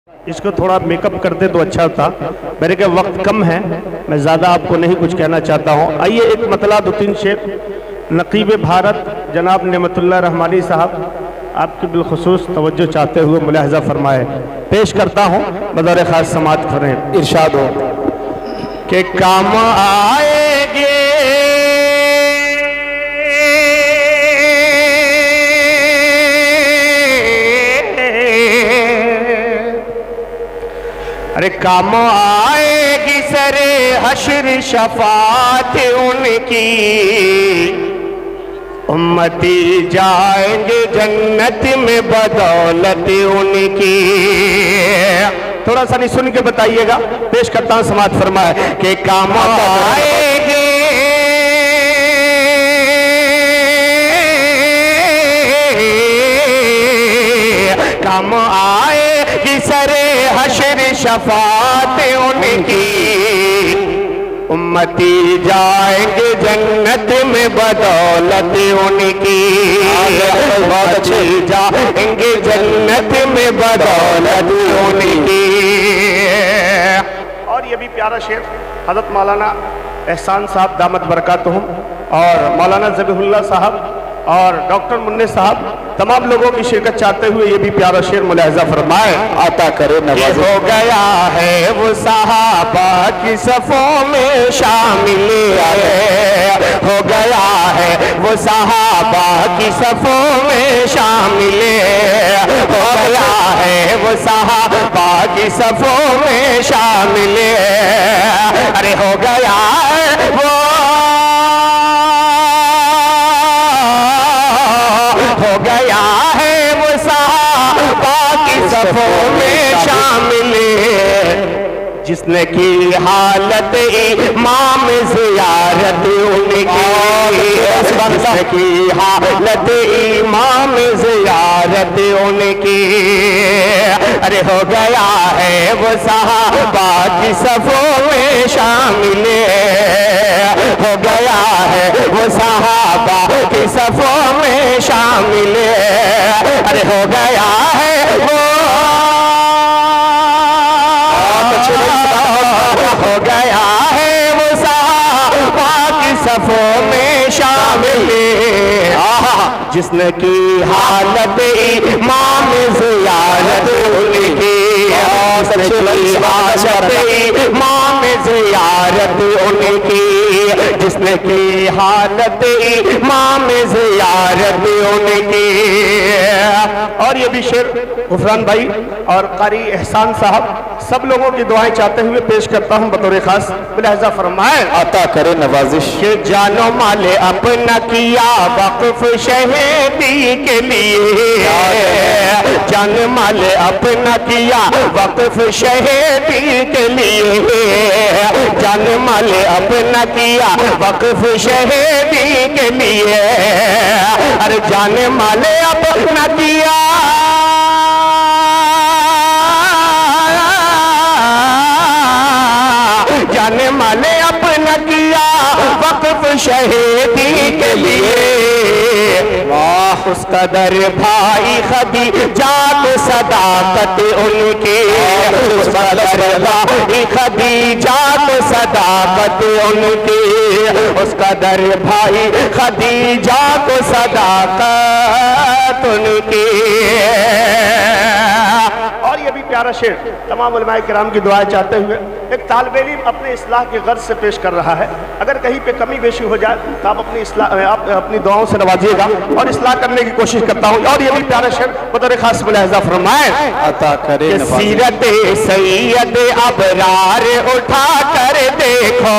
इसको थोड़ा मेकअप कर दे तो अच्छा होता। मेरे के वक्त कम है, मैं ज़्यादा आपको नहीं कुछ कहना चाहता हूँ। आइए एक मतला दो तीन शेर नकीब भारत जनाब नेमतुल्लाह रहमानी साहब आपकी बिलखुसूस तवज्जो चाहते हुए मुलाहजा फरमाए पेश करता हूँ। बदौर ख़ास समात करें, इरशाद हो कि काम आएगे अरे काम आएगी सरे हश्र शफात उनकी, उम्मती जाएंगे जन्नत में बदौलत उनकी। थोड़ा सा नहीं सुन के बताइएगा, पेश करता हूं समात फरमाए कि काम आएगे काम आएगी सरे हश्र शफात उनकी, उम्मती जाएंगे जन्नत में बदौलत उनकी, उम्मती जाएंगे जन्नत में बदौलत उनकी। और ये भी प्यारा शेर हज़रत मौलाना एहसान साहब दामत बरकातहुम और मौलाना ज़बीहुल्लाह साहब और डॉक्टर मुन्ने साहब तमाम लोगों की शिरकत चाहते हुए ये भी प्यारा शेर मुलाहजा फरमाए आता करे नवाज़। हो गया है वो सहाबा की सफ़ों में शामिल, हो गया है वो सहाबा की सफ़ों में शामिल, हो गया है वो सहाबा की सफ़ों में शामिल। अरे हो गया है वो गया है वो सहाबा की सफ़ों में शामिल, जिसने की हालत इमाम ज़ियारत उनकी, जिसने की हालत इमाम ज़ियारत उनकी। अरे हो गया है वो सहाबा की सफ़ों में शामिल, हो गया है वो सहाबा की सफ़ों में शामिल। अरे हो गया है वो हो गया है वो सहाबा की सफ़ों में शामिल, जिसने की हालत इमाम ज़ियारत उनकी, इमाम ज़ियारत उनकी, जिसने की हालत इमाम ज़ियारत उनकी। और ये भी शेर गुफरान भाई और कारी एहसान साहब सब लोगों की दुआएं चाहते हुए पेश करता हूं बतौर खास। मुलाहजा फरमाए आता करे नवाजिश के जानो माले अपना किया वक्फ शहीदी के लिए, जान माले अपना किया वक्फ शहीदी के लिए, जान माले अपना किया वक्फ शहीदी के लिए। अरे जान माले अपना किया जाने माले अपना किया वक्फ शहीदी के लिए। वाह उस कदर भाई खदीजा को सदाकत उनकी, उस कदर भाई खदीजा को सदाकत उनकी, उस कदर भाई खदीजा को सदाकत उनकी। और ये भी प्यारा शेर तमाम उलमाए किराम की दुआएं चाहते हुए एक तालिबे इल्म अपने इस्लाह के गर्ज से पेश कर रहा है। अगर कहीं पे कमी बेशी हो जाए तो आप अपनी दुआओं से नवाजिएगा और इस्लाह करने की कोशिश करता हूँ। और ये भी प्यारा शेर बतौर खास मुलाहजा फरमाए अता करे सीरत सैयद अबरार उठा कर देखो,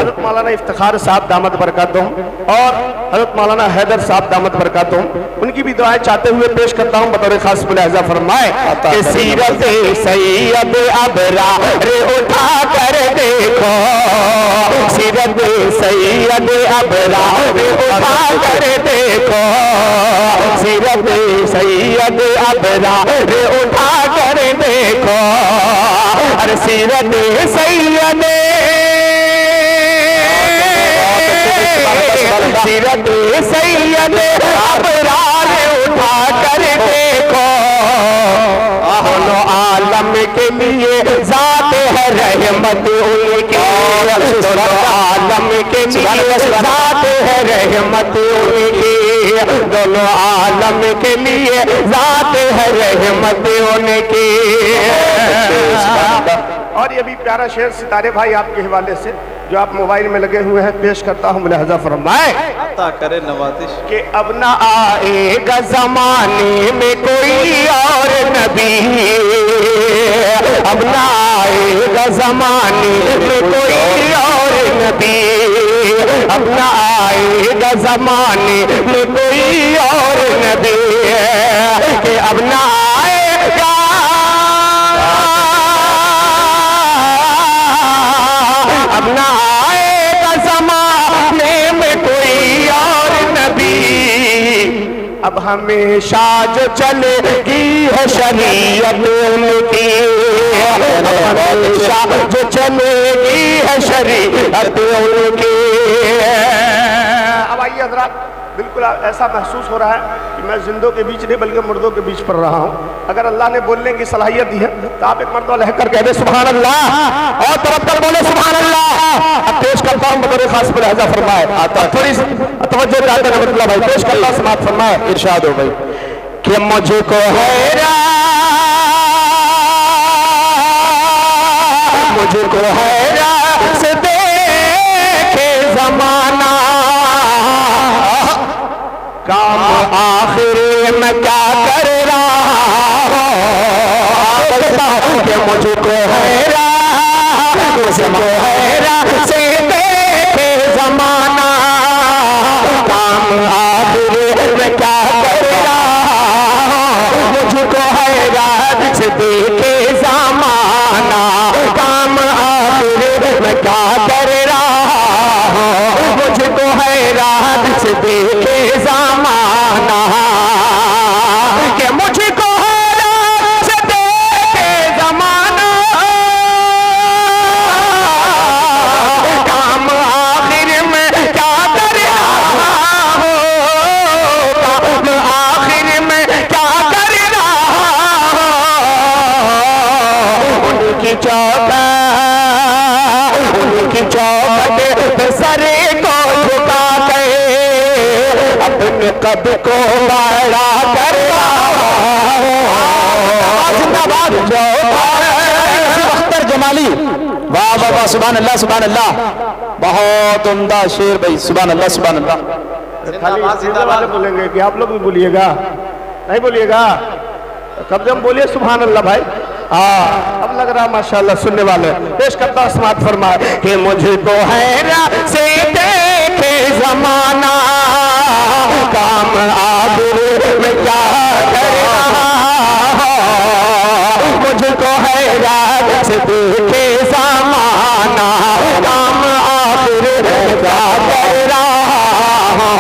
हज़रत मौलाना इफ्तिखार साहब दामत बरकातहुम और हज़रत मौलाना हैदर साहब दामत बरकातहुम उनकी भी दुआएं चाहते हुए पेश करता हूँ बतौर खास मुलाहजा फरमाए कि सीरत सैयद अबरार उठा कर देखो, सीरत सैयद अबरार उठा कर देखो, सीरत सैयद अबरार उठा कर देखो। अरे सीरत सैयद सीरत सैयद अबरार उठा कर देखो, आलम के लिए जात है रहमत उनकी, दोनों आलम के लिए जात है रहमत उनकी, दोनों आलम के लिए जात है रहमत उनकी। और ये भी प्यारा शेर सितारे भाई आपके हवाले से जो आप मोबाइल में लगे हुए हैं पेश करता हूँ, मुलाहजा फरमाए करे नवाजिश कि अब ना आएगा जमाने में कोई और नबी, अब ना आएगा जमाने में कोई और नबी, अब ना आएगा जमाने में कोई और नबी, कि अब ना आएगा, अब ना आएगा ज़माने में कोई और नबी, अब हमेशा जो चलेगी है शरीयत उनकी, हमेशा जो चलेगी है शरीयत उनकी। अब आइए हज़रात, बिल्कुल ऐसा महसूस हो रहा है कि मैं जिंदों के बीच नहीं बल्कि मुर्दों के बीच पढ़ रहा हूँ। अगर अल्लाह ने बोलने की सलाहियत दी है तो आप एक मर्तबा लहकर कह दे सुभान अल्लाह, और तरफ कर बोले सुभान अल्लाह। अब पेश करता हूँ बतौर खास पर लिहाजा फरमाए, आता थोड़ी तवज्जो डालते हैं मतलब भाई, पेश करता समात फरमाए, इरशाद हो भाई कि मुझको हैरान, मुझको हैरान से देखे जमाना, काम आखिर में क्या कर रहा हूँ, कि मुझको हैरान, मुझको हैरान से देखे जमाना, काम आखिर में क्या कर रहा हूँ, मुझको हैरान से देखे जमाना, काम आखिर में क्या कर रहा हूँ, मुझको हैरान से देखे जमाना, कि मुझको हैरान से देखे जमाना, काम आखिर में क्या कर रहा हो, काम आखिर में क्या कर रहा हो, उनकी चौखट पे सरे को झुका के अपने कद को बड़ा कर रहा हो। जिंदाबाद अख्तर जमाली, वाह वाह वाह, सुभान अल्लाह सुभान अल्लाह, बहुत उम्दा शेर भाई, सुभान अल्लाह सुभान अल्लाह। खाली वाले बोलेंगे कि आप लोग भी बोलिएगा, नहीं बोलिएगा? कब जब बोलिए सुभान अल्लाह भाई। हाँ, अब लग रहा माशाल्लाह सुनने वाले। पेश करता समात फरमाए कि मुझको हैरान से देखे जमाना, काम आखिर में क्या कर रहा हो, मुझको हैरान से देखे जमाना, काम आखिर में क्या कर रहा हो,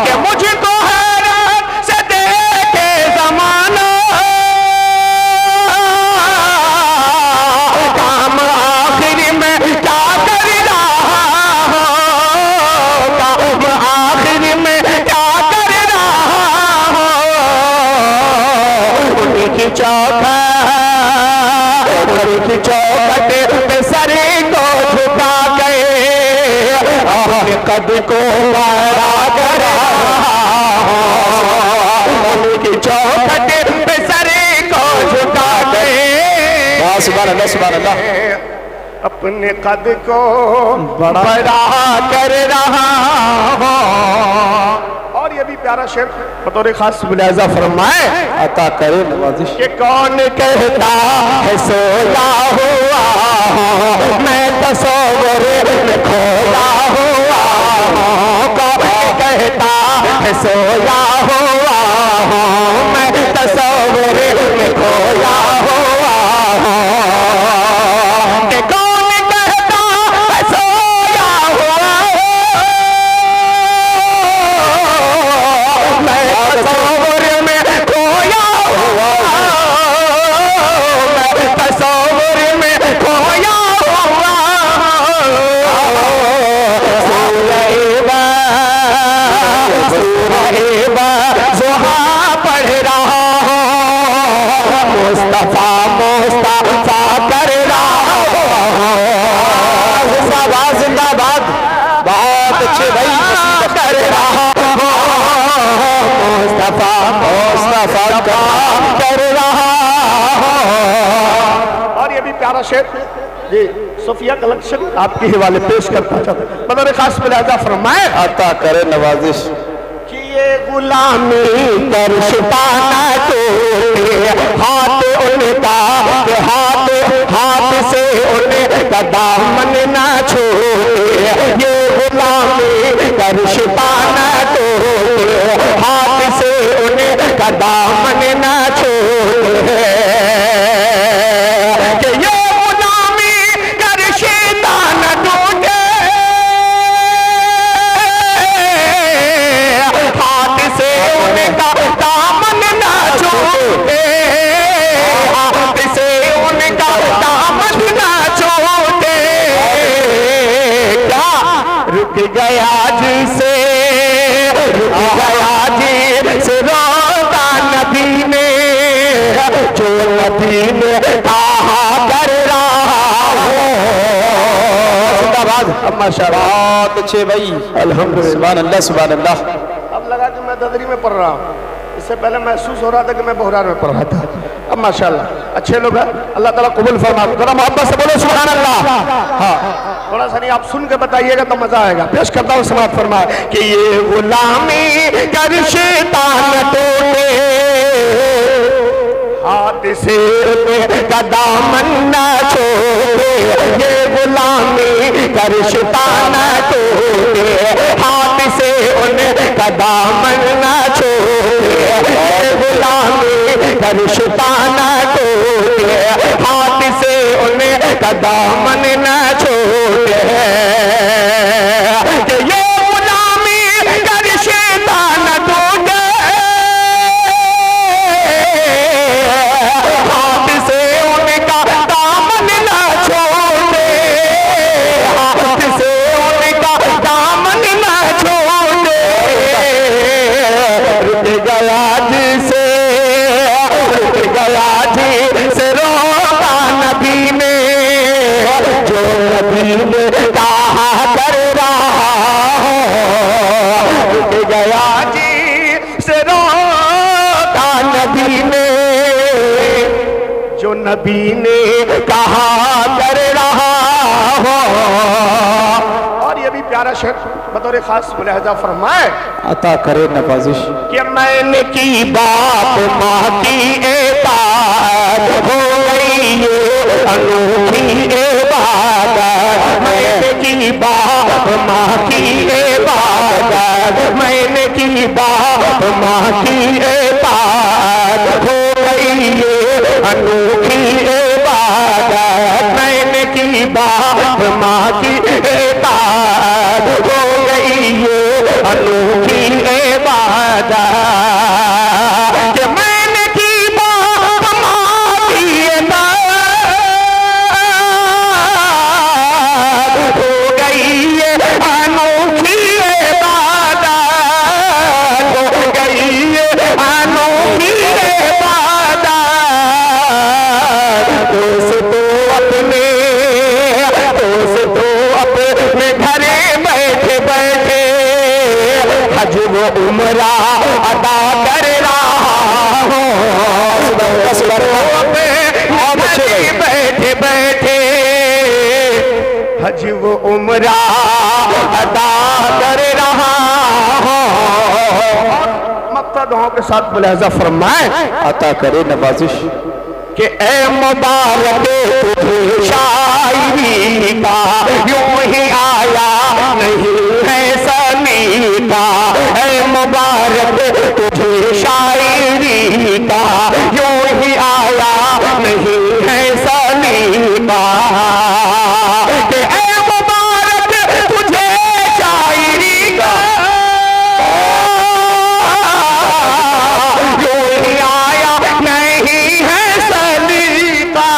कि मुझको हैरान से देखे जमाना, काम आखिर में क्या कर रहा हो, काम आखिर में क्या कर रहा हो, उनकी चौखट पे सरे को झुका गए, अपने कद को बड़ा कर रहा हो, उनकी चौखट पे सरे को झुका गए, सुभान अल्लाह सुभान अल्लाह, अपने कद को बड़ा कर रहा हो। और ये भी प्यारा शेर बतौर खास मुलाजा फरमाए, अता करे नवाजिश कि कौन कहता है सोया हुआ हूँ, मैं तसव्वुर में खोया हुआ हूँ, कौन कहता है सोया हुआ हूँ, मैं तसव्वुर में खोया हुआ हूँ, कि कौन कहता है सोया हुआ हूँ, मैं तसव्वुर में खोया हुआ हूँ, मैं तसव्वुर में खोया हुआ मुस्तफा का कर रहा हूं। और ये भी प्यारा शेर जी सोफिया कलेक्शन आपके हवाले पेश करता चाहता बदर खास में लिहाजा फरमाए अता करे नवाजिश कि ये गुलामी कर छुपाना तोड़े हाथ उनका हाथ से उनका दामन ना छोड़े। ये गुलामी कर छुपाना तोड़े हाथ से उनका दामन ना छोड़े। कि ये गुलामी कर शैतान टूटे हाथ से उनका दामन ना छूटे। हाथ से उनका दामन ना छूटे। क्या रुक गया जिसे रुक गया जिसे रोका नबी ने जो नबी ने कहा कर रहा हूं। बहुत अच्छे भाई अल्हम्दुलिल्लाह सुभान अल्लाह सुभान अल्लाह। अब लगा कि मैं ददरी में पढ़ रहा हूँ, इससे पहले महसूस हो रहा था कि मैं बोहरान में पढ़ रहा था। अब माशाल्लाह अच्छे लोग हैं, अल्लाह ताला कबूल फरमाए। जरा मोहब्बत से बोलो सुभान अल्लाह। हाँ थोड़ा सा नहीं आप सुन के बताइएगा तो मजा आएगा। पेश करता हूँ समाप्त फरमाए कि ये गुलामी कर शैतान तोड़े हाथ से उनका दामन ना छोड़े। ये गुलामी कर शैतान तोड़े हाथ से उनका दामन ना छोड़े। ये गुलामी कर शैतान तोड़े हाथ से उनका दामन ना छोड़े। कि ये गुलामी कर शैतान तोड़े हाथ से उनका दामन ना छोड़े। हाथ से उनका दामन ना छोड़े। रुक गया जिसे रुक गया जिसे रोका नबी ने जो नबी ने कहा कर रहा हूं। रुक गया जिसे रोका नबी ने जो नबी ने कहा कर रहा हो। और ये भी प्यारा शेर बतौर खास मुलाहजा फरमाए अता करे नवाजिश कि मैंने की बात माँ की इबादत हो गई ये अनूठी इबादत। मैंने की बात माँ की इबादत मैंने की बात माँ की इबादत हो गई ये अनूठी इबादत। मैंने की बात माँ की इबादत हो गई ये अनूठी इबादत। कि मैंने की बात माँ की इबादत हो गई ये अनूठी इबादत। हो गई ये अनूठी इबादत। अपने घरे बैठे बैठे हज वो उमरा अदा कर रहा हूँ। बैठे बैठे हज वो उमरा अदा कर रहा हूँ। मक्तदों के साथ मुलाहजा फरमाए अता करे नवाजिश कि ए मुबारक तुझे शायरी का यूं ही आया नहीं है सलीका। ए मुबारक तुझे शायरी का यूं ही आया नहीं है सलीका। कि ए मुबारक तुझे शायरी का यूं ही आया नहीं है सलीका।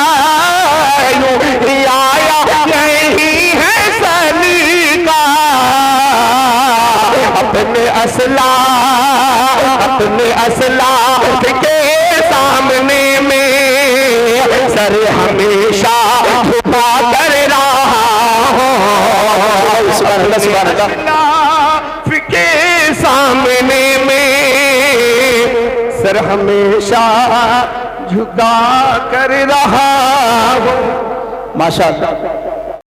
यूं ही आया नहीं है सलीका। अपने असलाफ के सामने में सर हमेशा झुका कर रहा हूँ। असलाफ के सामने में हमेशा झुका कर रहा हूँ। माशाअल्लाह।